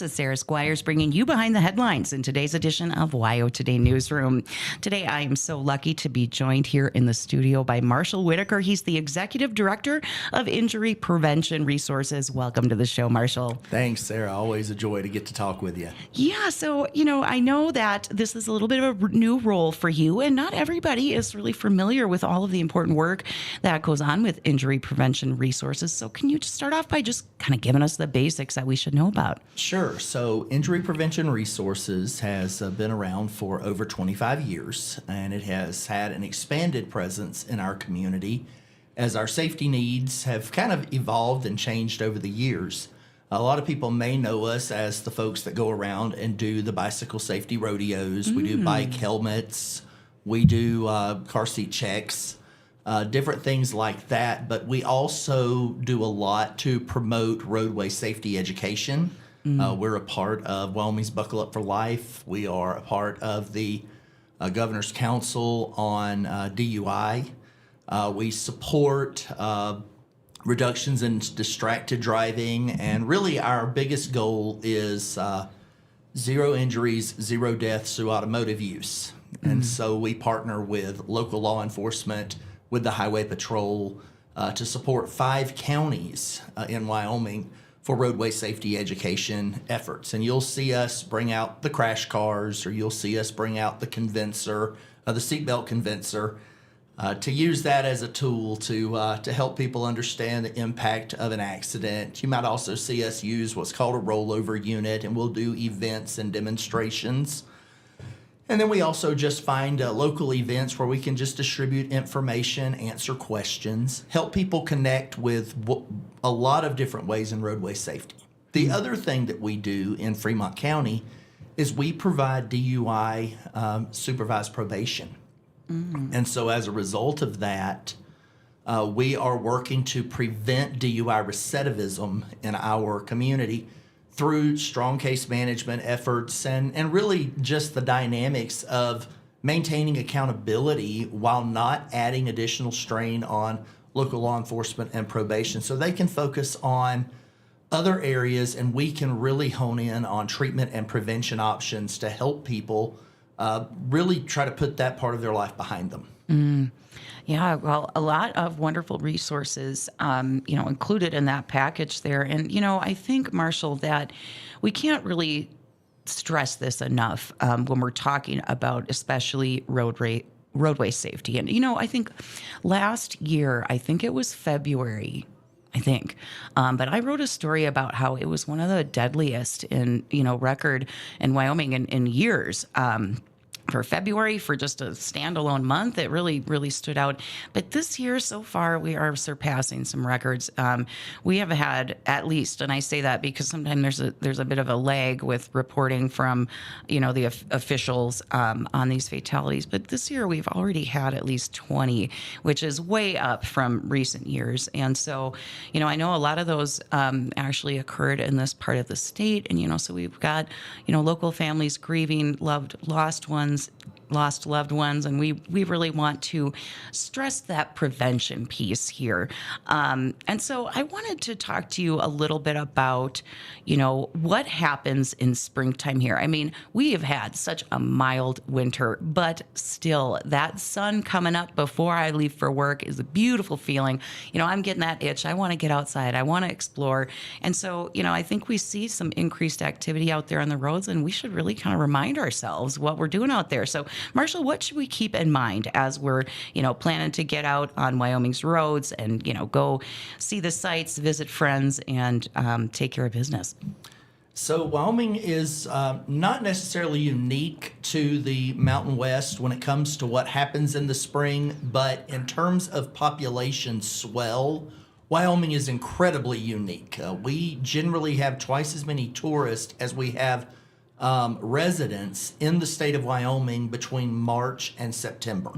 This is Sarah Squires bringing you behind the headlines in today's edition of WYO Today Newsroom. Today, I am so lucky to be joined here in the studio by Marshall Whitaker. He's the Executive Director of Injury Prevention Resources. Welcome to the show, Marshall. Thanks, Sarah. Always a joy to get to talk with you. Yeah, so, I know that this is a little bit of a new role for you, and not everybody is really familiar with all of the important work that goes on with injury prevention resources. So can you just start off by just kind of giving us the basics that we should know about? Sure. So Injury Prevention Resources has been around for over 25 years, and it has had an expanded presence in our community as our safety needs have kind of evolved and changed over the years. A lot of people may know us as the folks that go around and do the bicycle safety rodeos. We do bike helmets. We do car seat checks. Different things like that, but we also do a lot to promote roadway safety education. We're a part of Wyoming's Buckle Up for Life. We are a part of the Governor's Council on DUI. We support reductions in distracted driving, and really our biggest goal is zero injuries, zero deaths through automotive use. And so we partner with local law enforcement, with the Highway Patrol, to support 5 counties in Wyoming for roadway safety education efforts. And you'll see us bring out the crash cars, or you'll see us bring out the convincer, the seatbelt convincer, to use that as a tool to help people understand the impact of an accident. You might also see us use what's called a rollover unit, and we'll do events and demonstrations. And then we also just find local events where we can just distribute information, answer questions, help people connect with a lot of different ways in roadway safety. The other thing that we do in Fremont County is we provide DUI supervised probation. And so as a result of that, we are working to prevent DUI recidivism in our community through strong case management efforts and really just the dynamics of maintaining accountability while not adding additional strain on local law enforcement and probation, so they can focus on other areas and we can really hone in on treatment and prevention options to help people really try to put that part of their life behind them. Yeah, well, a lot of wonderful resources, included in that package there. And, I think, Marshall, that we can't really stress this enough when we're talking about especially roadway safety. And, I think last year, I think it was February, but I wrote a story about how it was one of the deadliest in, record in Wyoming in years. For February, for just a standalone month, it really, really stood out. But this year so far, we are surpassing some records. We have had at least, and I say that because sometimes there's a bit of a lag with reporting from, the officials on these fatalities. But this year, we've already had at least 20, which is way up from recent years. And so, I know a lot of those actually occurred in this part of the state. And, so we've got, local families grieving lost loved ones, and we really want to stress that prevention piece here. And so I wanted to talk to you a little bit about, what happens in springtime here. I mean, we have had such a mild winter, but still that sun coming up before I leave for work is a beautiful feeling. I'm getting that itch. I want to get outside. I want to explore. And so, I think we see some increased activity out there on the roads, and we should really kind of remind ourselves what we're doing out there. So, Marshall, what should we keep in mind as we're, planning to get out on Wyoming's roads and, go see the sights, visit friends, and take care of business? So Wyoming is not necessarily unique to the Mountain West when it comes to what happens in the spring, but in terms of population swell, Wyoming is incredibly unique. We generally have twice as many tourists as we have residents in the state of Wyoming between March and September.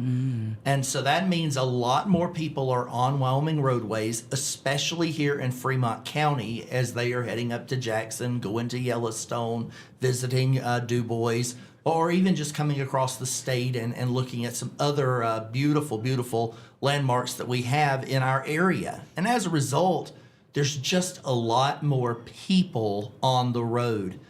And so that means a lot more people are on Wyoming roadways, especially here in Fremont County, as they are heading up to Jackson, going to Yellowstone, visiting Du Bois, or even just coming across the state and looking at some other beautiful, beautiful landmarks that we have in our area. And as a result, there's just a lot more people on the road.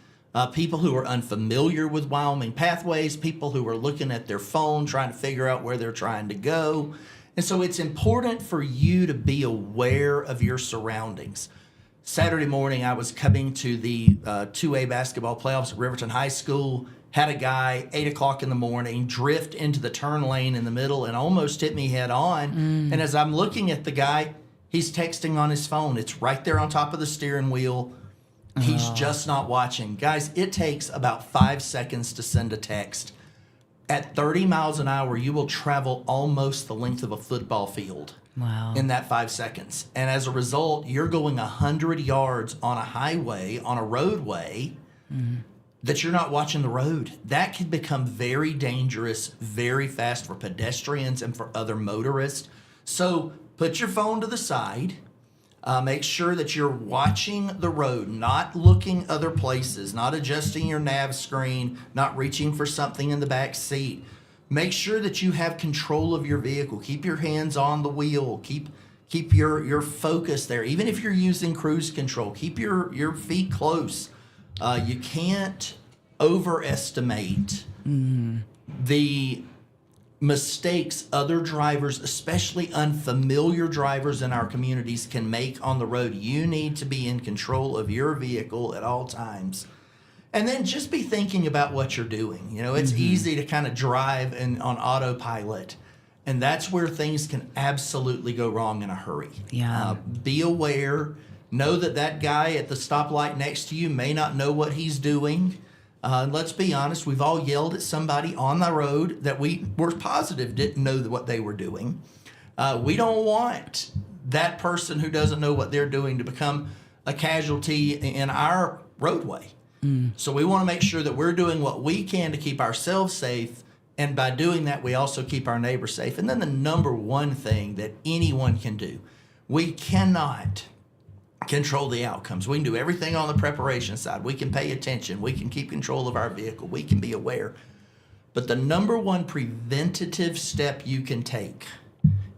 people who are unfamiliar with Wyoming pathways, people who are looking at their phone trying to figure out where they're trying to go. And so it's important for you to be aware of your surroundings. Saturday morning, I was coming to the 2A basketball playoffs at Riverton High School. Had a guy, 8 o'clock in the morning, drift into the turn lane in the middle and almost hit me head on. And as I'm looking at the guy, he's texting on his phone. It's right there on top of the steering wheel. He's just not watching. Guys, it takes about 5 seconds to send a text. At 30 miles an hour, you will travel almost the length of a football field. Wow. In that 5 seconds. And as a result, you're going 100 yards on a highway, on a roadway, that you're not watching the road. That can become very dangerous very fast for pedestrians and for other motorists. So put your phone to the side. Make sure that you're watching the road, not looking other places, not adjusting your nav screen, not reaching for something in the back seat. Make sure that you have control of your vehicle. Keep your hands on the wheel. Keep your focus there. Even if you're using cruise control, keep your feet close. You can't overestimate the mistakes other drivers, especially unfamiliar drivers in our communities, can make on the road. You need to be in control of your vehicle at all times. And then just be thinking about what you're doing. You know, it's easy to kind of drive on autopilot. And that's where things can absolutely go wrong in a hurry. Yeah. Be aware. Know that guy at the stoplight next to you may not know what he's doing. Let's be honest. We've all yelled at somebody on the road that we were positive didn't know what they were doing. We don't want that person who doesn't know what they're doing to become a casualty in our roadway. So we want to make sure that we're doing what we can to keep ourselves safe, and by doing that, we also keep our neighbors safe. And then the number one thing that anyone can do, we cannot control the outcomes. We can do everything on the preparation side. We can pay attention. We can keep control of our vehicle. We can be aware. But the number one preventative step you can take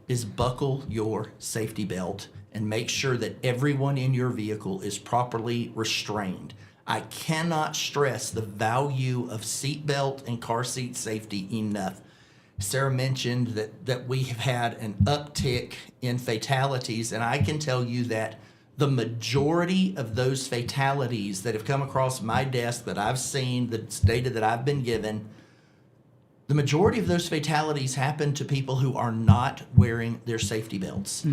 is buckle your safety belt and make sure that everyone in your vehicle is properly restrained. I cannot stress the value of seatbelt and car seat safety enough. Sarah mentioned that we have had an uptick in fatalities, and I can tell you that the majority of those fatalities that have come across my desk that I've seen, the data that I've been given, the majority of those fatalities happen to people who are not wearing their safety belts.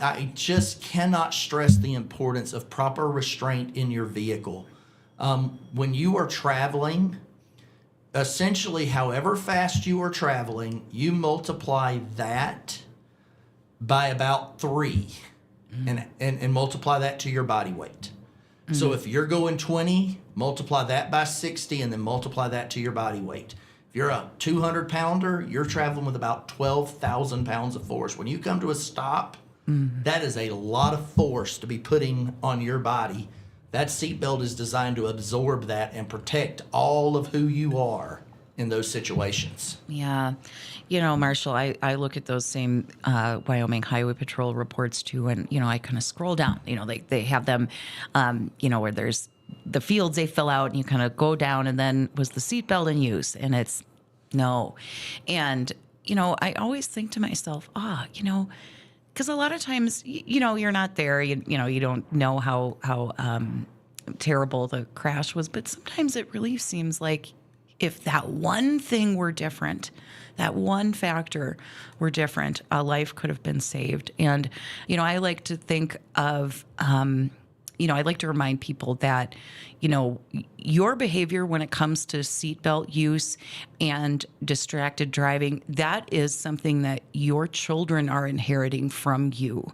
I just cannot stress the importance of proper restraint in your vehicle. When you are traveling, essentially however fast you are traveling, you multiply that by about 3 and multiply that to your body weight. So if you're going 20, multiply that by 60 and then multiply that to your body weight. If you're a 200-pounder, you're traveling with about 12,000 pounds of force. When you come to a stop, that is a lot of force to be putting on your body. That seatbelt is designed to absorb that and protect all of who you are in those situations. Yeah. You know, Marshall, I look at those same Wyoming Highway Patrol reports too, and, you know, I kind of scroll down. You know, they have them, you know, where there's the fields they fill out, and you kind of go down, and then was the seatbelt in use? And it's no. And, you know, I always think to myself, you know, because a lot of times, you know, you're not there, you know, you don't know how terrible the crash was, but sometimes it really seems like if that one thing were different, that one factor were different, a life could have been saved. And, you know, I like to think of, you know, I like to remind people that, you know, your behavior when it comes to seatbelt use and distracted driving, that is something that your children are inheriting from you.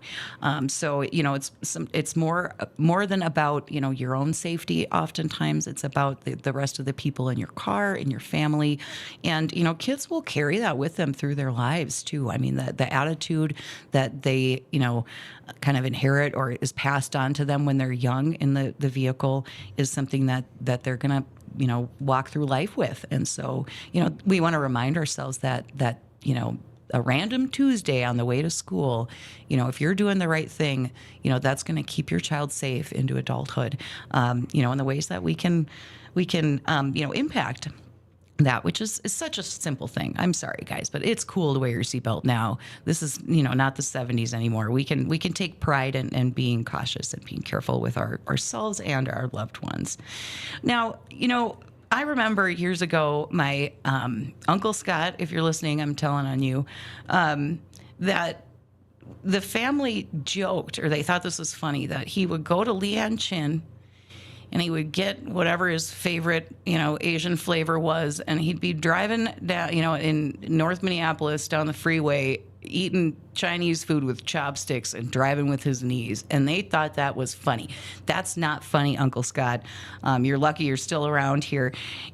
So, you know, it's more than about, you know, your own safety. Oftentimes it's about the rest of the people in your car, in your family. And, you know, kids will carry that with them through their lives too. I mean, the attitude that they, you know, kind of inherit or is passed on to them when they're young in the vehicle is something that they're going to, you know, walk through life with. And so, you know, we want to remind ourselves that, you know, a random Tuesday on the way to school, if you're doing the right thing, that's going to keep your child safe into adulthood, in the ways that we can, impact that, which is such a simple thing. I'm sorry, guys, but it's cool to wear your seatbelt now. This is, not the 70s anymore. We can take pride in being cautious and being careful with ourselves and our loved ones. Now, I remember years ago, my Uncle Scott, if you're listening, I'm telling on you, that the family joked, or they thought this was funny, that he would go to Leanne Chin and he would get whatever his favorite, Asian flavor was, and he'd be driving down, in North Minneapolis down the freeway, eating Chinese food with chopsticks and driving with his knees. And they thought that was funny. That's not funny, Uncle Scott. You're lucky you're still around here.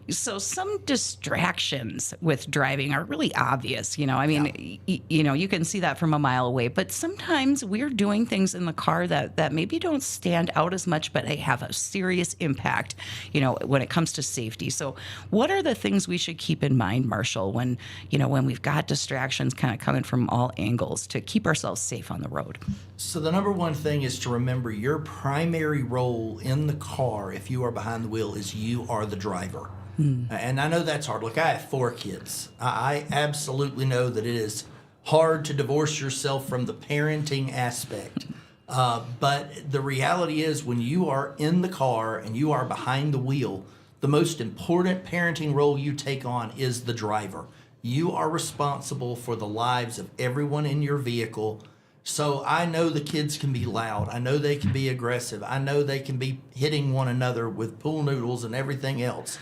So some distractions with driving are really obvious. You can see that from a mile away. But sometimes we're doing things in the car that maybe don't stand out as much, but they have a serious impact, when it comes to safety. So what are the things we should keep in mind, Marshall, when we've got distractions kind of coming from all angles to keep ourselves safe on the road? So the number one thing is to remember your primary role in the car, if you are behind the wheel, is you are the driver. And I know that's hard. Look, I have 4 kids. I absolutely know that it is hard to divorce yourself from the parenting aspect. But the reality is, when you are in the car and you are behind the wheel, the most important parenting role you take on is the driver. You are responsible for the lives of everyone in your vehicle. So I know the kids can be loud. I know they can be aggressive. I know they can be hitting one another with pool noodles and everything else.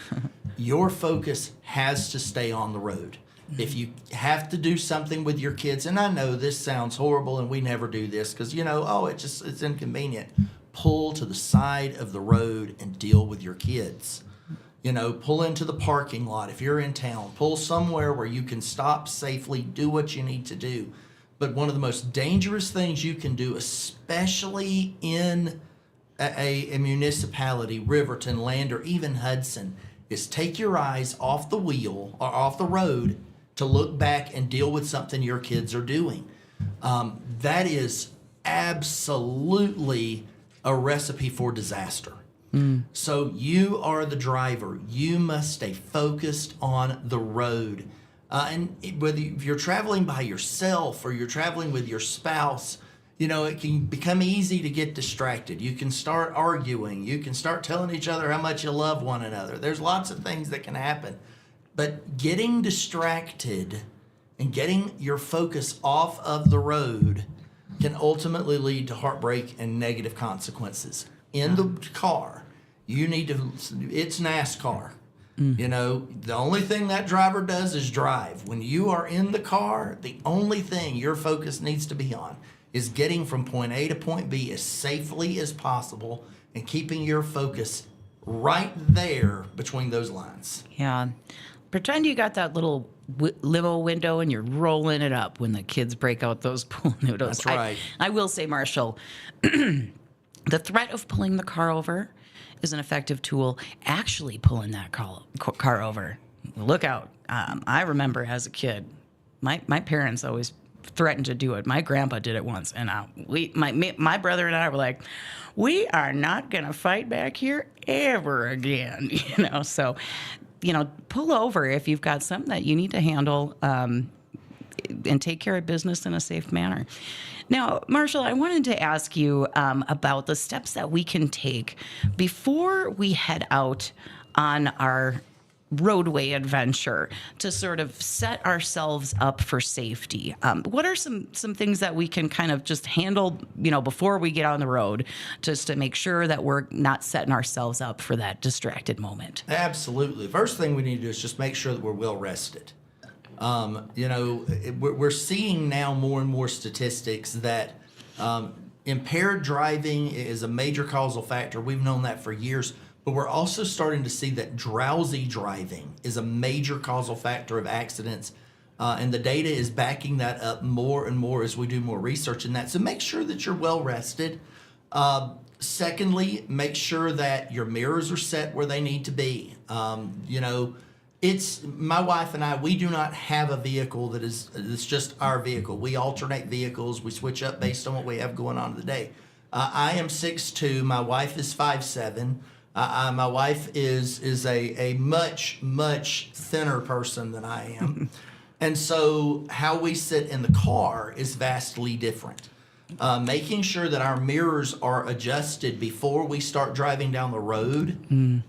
Your focus has to stay on the road. If you have to do something with your kids, and I know this sounds horrible and we never do this because, it's inconvenient. Pull to the side of the road and deal with your kids. Pull into the parking lot if you're in town. Pull somewhere where you can stop safely, do what you need to do. But one of the most dangerous things you can do, especially in a municipality, Riverton, Land, or even Hudson, is take your eyes off the wheel or off the road to look back and deal with something your kids are doing. That is absolutely a recipe for disaster. So you are the driver. You must stay focused on the road. And whether if you're traveling by yourself or you're traveling with your spouse, it can become easy to get distracted. You can start arguing. You can start telling each other how much you love one another. There's lots of things that can happen. But getting distracted and getting your focus off of the road can ultimately lead to heartbreak and negative consequences. In the car, it's NASCAR. The only thing that driver does is drive. When you are in the car, the only thing your focus needs to be on is getting from point A to point B as safely as possible and keeping your focus right there between those lines. Yeah. Pretend you got that little limo window and you're rolling it up when the kids break out those pool noodles. That's right. I will say, Marshall, the threat of pulling the car over is an effective tool. Actually pulling that car over, look out. I remember as a kid, my parents always threatened to do it. My grandpa did it once, and my brother and I were like, we are not going to fight back here ever again. So, pull over if you've got something that you need to handle, and take care of business in a safe manner. Now, Marshall, I wanted to ask you about the steps that we can take before we head out on our roadway adventure to sort of set ourselves up for safety. What are some things that we can kind of just handle, before we get on the road, just to make sure that we're not setting ourselves up for that distracted moment? Absolutely. First thing we need to do is just make sure that we're well rested. We're seeing now more and more statistics that impaired driving is a major causal factor. We've known that for years, but we're also starting to see that drowsy driving is a major causal factor of accidents. And the data is backing that up more and more as we do more research in that. So make sure that you're well rested. Secondly, make sure that your mirrors are set where they need to be. It's my wife and I. We do not have a vehicle that's just our vehicle. We alternate vehicles. We switch up based on what we have going on today. I am 6'2". My wife is 5'7". My wife is a much thinner person than I am, and so how we sit in the car is vastly different. Making sure that our mirrors are adjusted before we start driving down the road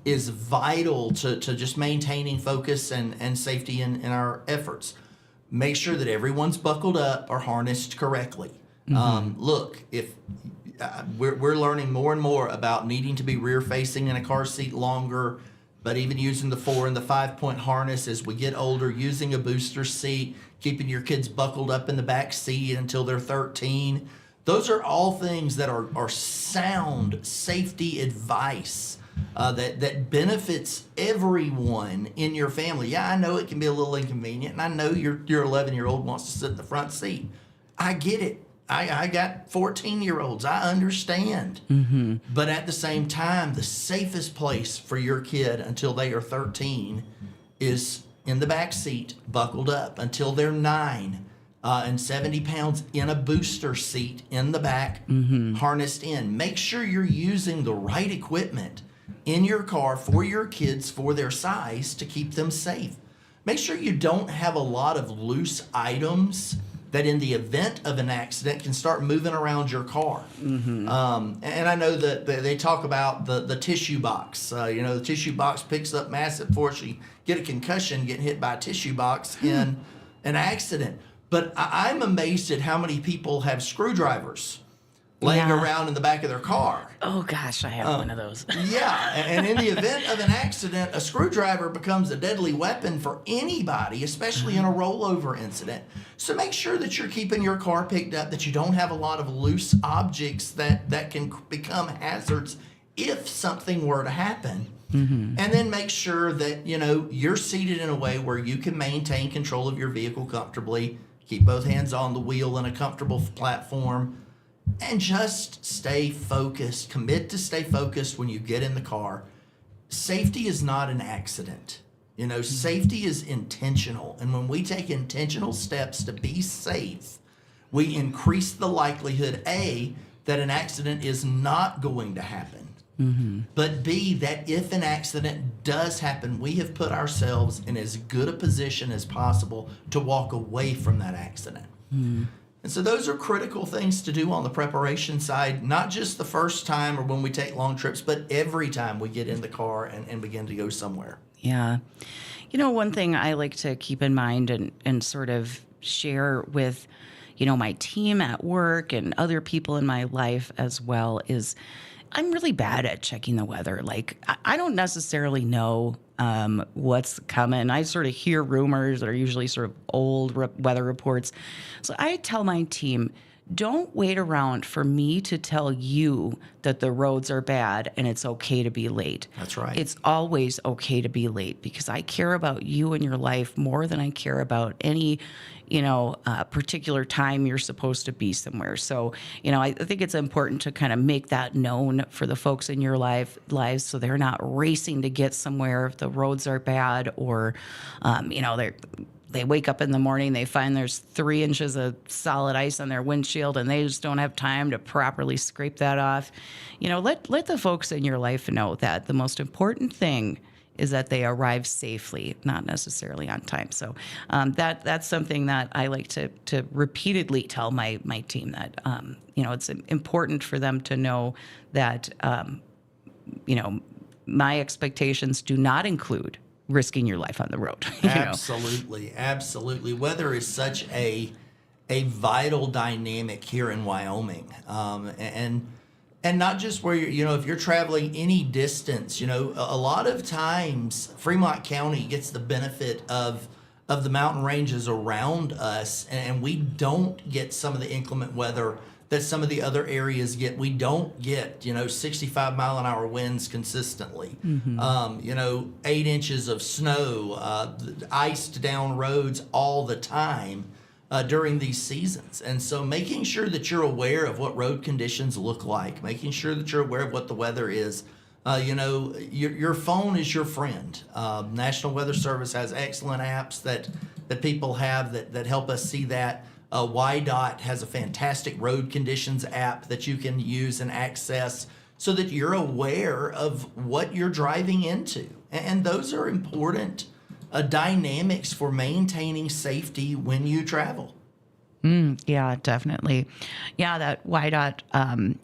is vital to just maintaining focus and safety in our efforts. Make sure that everyone's buckled up or harnessed correctly. Look, if we're learning more and more about needing to be rear facing in a car seat longer, but even using the 4 and the 5-point harness as we get older, using a booster seat, keeping your kids buckled up in the back seat until they're 13. Those are all things that are sound safety advice that benefits everyone in your family. Yeah, I know it can be a little inconvenient, and I know your 11-year-old wants to sit in the front seat. I get it. I got 14-year-olds. I understand. But at the same time, the safest place for your kid until they are 13 is in the back seat, buckled up, until they're 9. And 70 pounds in a booster seat in the back, harnessed in. Make sure you're using the right equipment in your car for your kids for their size to keep them safe. Make sure you don't have a lot of loose items that in the event of an accident can start moving around your car. And I know that they talk about the tissue box. The tissue box picks up massive force. You get a concussion getting hit by a tissue box in an accident. But I'm amazed at how many people have screwdrivers laying around in the back of their car. Oh, gosh, I have one of those. Yeah, and in the event of an accident, a screwdriver becomes a deadly weapon for anybody, especially in a rollover incident. So make sure that you're keeping your car picked up, that you don't have a lot of loose objects that can become hazards if something were to happen. And then make sure that, you're seated in a way where you can maintain control of your vehicle comfortably. Keep both hands on the wheel in a comfortable platform, and just stay focused. Commit to stay focused when you get in the car. Safety is not an accident. Safety is intentional. And when we take intentional steps to be safe, we increase the likelihood, A, that an accident is not going to happen. But B, that if an accident does happen, we have put ourselves in as good a position as possible to walk away from that accident. And so those are critical things to do on the preparation side, not just the first time or when we take long trips, but every time we get in the car and begin to go somewhere. Yeah. One thing I like to keep in mind and sort of share with, my team at work and other people in my life as well is I'm really bad at checking the weather. Like, I don't necessarily know what's coming. I sort of hear rumors that are usually sort of old weather reports. So I tell my team, don't wait around for me to tell you that the roads are bad and it's okay to be late. That's right. It's always okay to be late because I care about you and your life more than I care about any, particular time you're supposed to be somewhere. So, I think it's important to kind of make that known for the folks in your lives so they're not racing to get somewhere if the roads are bad or, they wake up in the morning, they find there's 3 inches of solid ice on their windshield and they just don't have time to properly scrape that off. Let the folks in your life know that the most important thing is that they arrive safely, not necessarily on time. So that's something that I like to repeatedly tell my team that, it's important for them to know that, my expectations do not include risking your life on the road. Absolutely. Weather is such a vital dynamic here in Wyoming, and not just where if you're traveling any distance. A lot of times Fremont County gets the benefit of the mountain ranges around us, and we don't get some of the inclement weather that some of the other areas get. We don't get 65 mile an hour winds consistently. 8 inches of snow, iced down roads all the time during these seasons. And so making sure that you're aware of what road conditions look like, making sure that you're aware of what the weather is, Your phone is your friend. National Weather Service has excellent apps that people have that help us see that. YDOT has a fantastic road conditions app that you can use and access so that you're aware of what you're driving into. And those are important dynamics for maintaining safety when you travel. Yeah, definitely. Yeah, that YDOT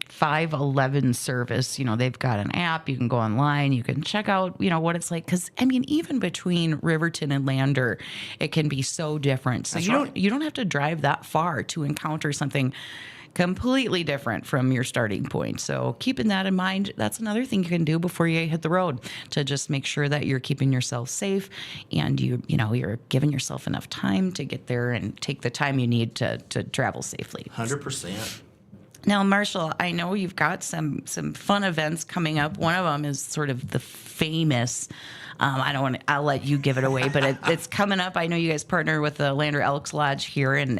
511 service, they've got an app. You can go online. You can check out, what it's like. Because, I mean, even between Riverton and Lander, it can be so different. So That's you right. don't have to drive that far to encounter something completely different from your starting point. So keeping that in mind, that's another thing you can do before you hit the road to just make sure that you're keeping yourself safe and you're giving yourself enough time to get there and take the time you need to travel safely. 100%. Now, Marshall, I know you've got some fun events coming up. One of them is sort of the famous. I don't want to. I'll let you give it away, but it's coming up. I know you guys partner with the Lander Elks Lodge here, and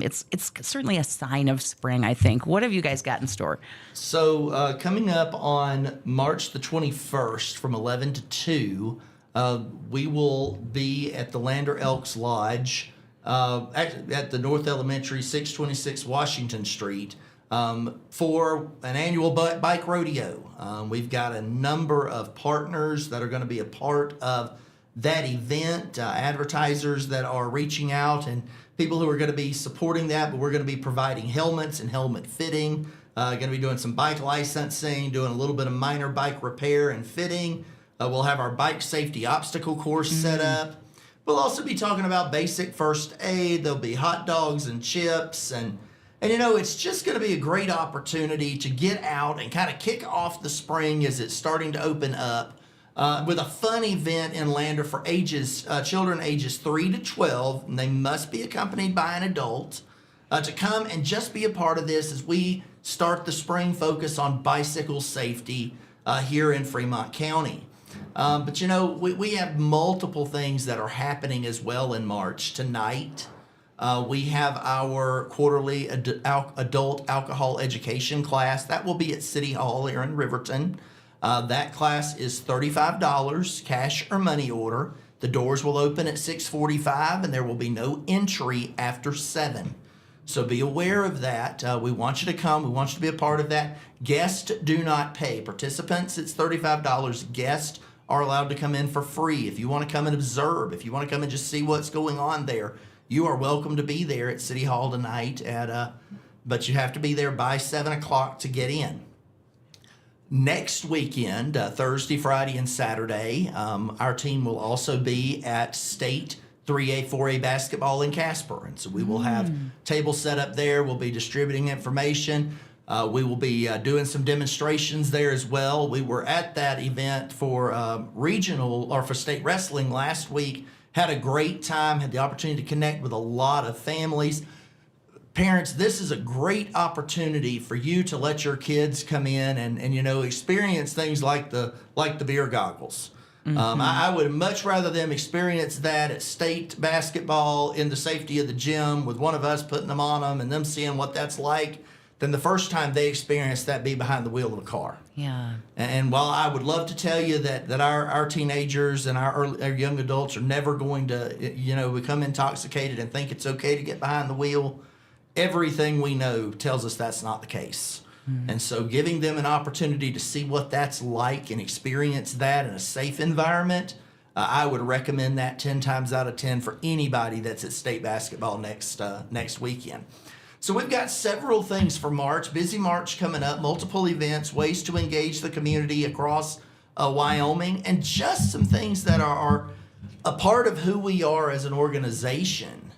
it's certainly a sign of spring. I think. What have you guys got in store? So coming up on March the 21st from 11 to 2, we will be at the Lander Elks Lodge at the North Elementary, 626 Washington Street, for an annual bike rodeo. We've got a number of partners that are going to be a part of that event, advertisers that are reaching out, and people who are going to be supporting that, but we're going to be providing helmets and helmet fitting, going to be doing some bike licensing, doing a little bit of minor bike repair and fitting. We'll have our bike safety obstacle course set up. We'll also be talking about basic first aid. There'll be hot dogs and chips, and it's just going to be a great opportunity to get out and kind of kick off the spring as it's starting to open up with a fun event in Lander for children ages 3 to 12, and they must be accompanied by an adult to come and just be a part of this as we start the spring focus on bicycle safety here in Fremont County. But we have multiple things that are happening as well in March. Tonight, we have our quarterly adult alcohol education class. That will be at City Hall here in Riverton. That class is $35, cash or money order. The doors will open at 6:45, and there will be no entry after 7. So be aware of that. We want you to come. We want you to be a part of that. Guests do not pay. Participants, it's $35. Guests are allowed to come in for free. If you want to come and observe, if you want to come and just see what's going on there, you are welcome to be there at City Hall tonight. But you have to be there by 7 o'clock to get in. Next weekend, Thursday, Friday, and Saturday, our team will also be at State 3A, 4A basketball in Casper. And so we will have tables set up there. We'll be distributing information. We will be doing some demonstrations there as well. We were at that event for regional or for state wrestling last week. Had a great time, had the opportunity to connect with a lot of families. Parents, this is a great opportunity for you to let your kids come in and experience things like the beer goggles. I would much rather them experience that at state basketball in the safety of the gym with one of us putting them on them and them seeing what that's like than the first time they experience that be behind the wheel of a car. Yeah. And while I would love to tell you that our teenagers and our young adults are never going to, become intoxicated and think it's okay to get behind the wheel, everything we know tells us that's not the case. And so giving them an opportunity to see what that's like and experience that in a safe environment, I would recommend that 10 times out of 10 for anybody that's at state basketball next weekend. So we've got several things for March, busy March coming up, multiple events, ways to engage the community across Wyoming, and just some things that are a part of who we are as an organization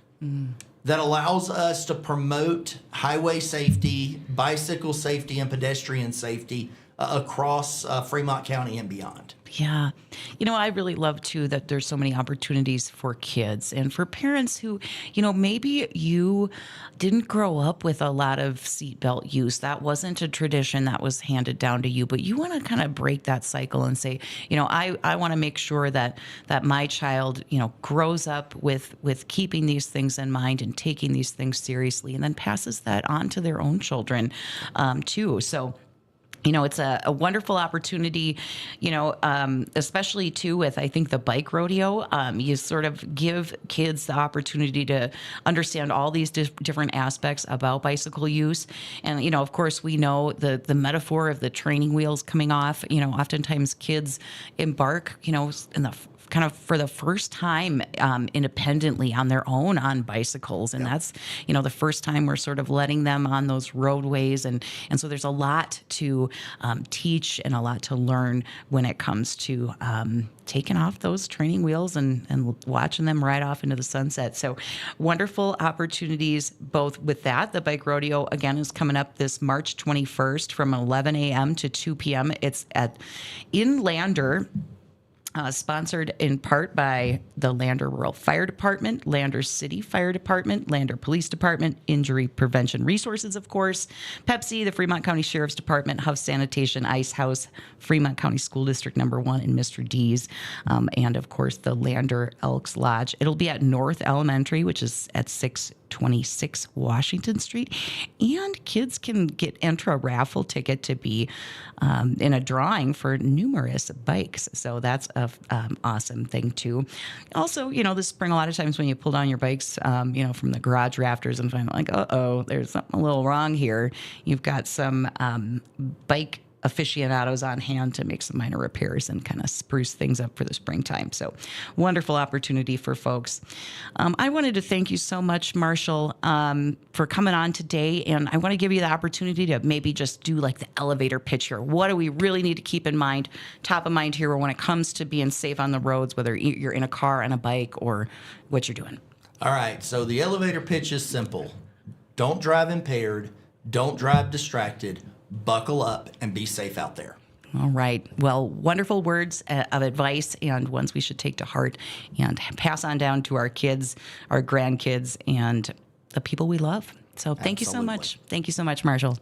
that allows us to promote highway safety, bicycle safety, and pedestrian safety across Fremont County and beyond. Yeah. I really love too that there's so many opportunities for kids and for parents who, maybe you didn't grow up with a lot of seatbelt use. That wasn't a tradition that was handed down to you, but you want to kind of break that cycle and say, I want to make sure that my child, grows up with keeping these things in mind and taking these things seriously and then passes that on to their own children, too. So It's a wonderful opportunity, especially too with, I think, the bike rodeo. You sort of give kids the opportunity to understand all these different aspects about bicycle use. And, of course, we know the metaphor of the training wheels coming off. Oftentimes kids embark, in the kind of for the first time independently on their own on bicycles. And that's, the first time we're sort of letting them on those roadways. And so there's a lot to teach and a lot to learn when it comes to taking off those training wheels and watching them ride off into the sunset. So wonderful opportunities both with that. The bike rodeo, again, is coming up this March 21st from 11 a.m. to 2 p.m. It's in Lander. Sponsored in part by the Lander Rural Fire Department, Lander City Fire Department, Lander Police Department, Injury Prevention Resources, of course, Pepsi, the Fremont County Sheriff's Department, Huff Sanitation, Ice House, Fremont County School District Number 1, and Mr. D's, and, of course, the Lander Elks Lodge. It'll be at North Elementary, which is at 626 Washington Street, and kids can enter a raffle ticket to be in a drawing for numerous bikes. So that's a awesome thing too. Also, this spring, a lot of times when you pull down your bikes, from the garage rafters and find like, there's something a little wrong here. You've got some bike aficionados on hand to make some minor repairs and kind of spruce things up for the springtime. So wonderful opportunity for folks. I wanted to thank you so much, Marshall, for coming on today. And I want to give you the opportunity to maybe just do like the elevator pitch here. What do we really need to keep in mind, top of mind here when it comes to being safe on the roads, whether you're in a car, on a bike, or what you're doing? All right. So the elevator pitch is simple. Don't drive impaired. Don't drive distracted. Buckle up and be safe out there. All right. Well, wonderful words of advice and ones we should take to heart and pass on down to our kids, our grandkids, and the people we love. So thank you so much. Thank you so much, Marshall.